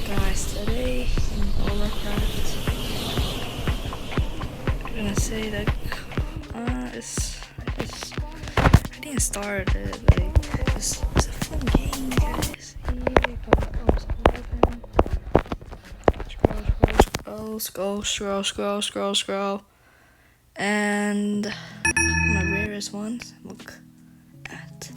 Guys, today in Overcraft, I'm gonna say that it's I didn't start it like it's a fun game, guys. Here, scroll, and my rarest ones. Look at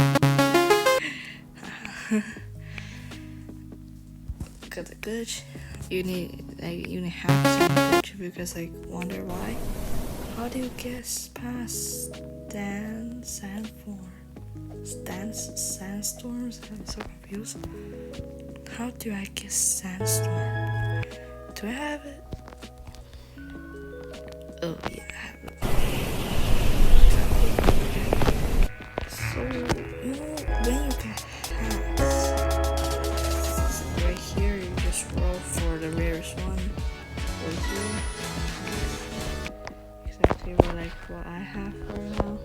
look at the glitch. You need hacks on the glitch because wonder why. How do you get past sandstorms? I'm so confused. How do I get sandstorm? Do I have it? Oh yeah, I have it. So when you get hacks, right here you just roll for the rarest one. Right here. Exactly what I have for now.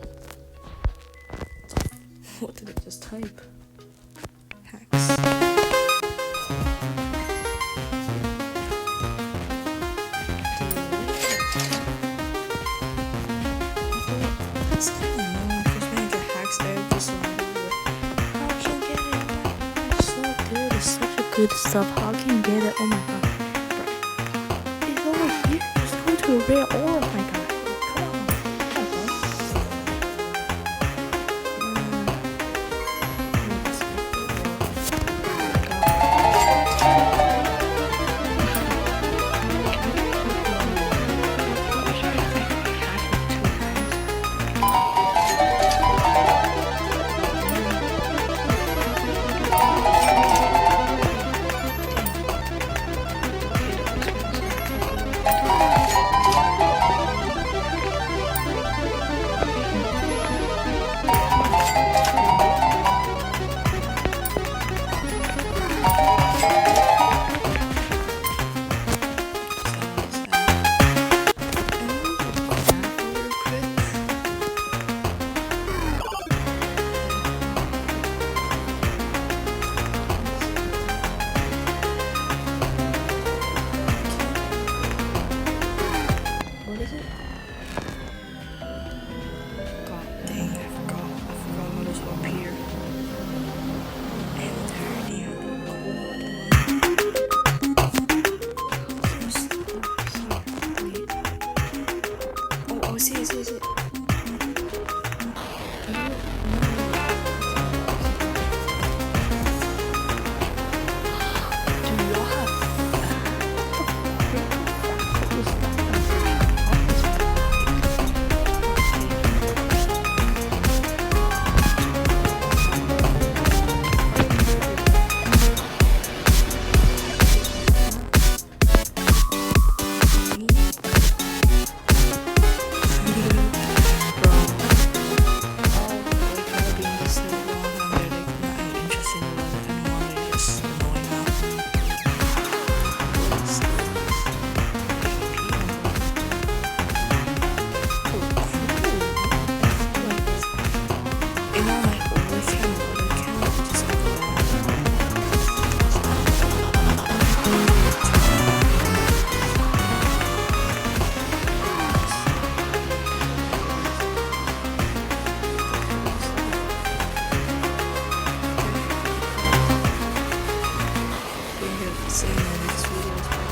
What did I just type? Hacks. It's kind of annoying because when you get hacks there, just how can you get it? It's so good. It's such a good stuff. How can you get it? Oh my god. Bro. It's over here. Just go to a rare ore. Oh my god. See. Seeing all these videos.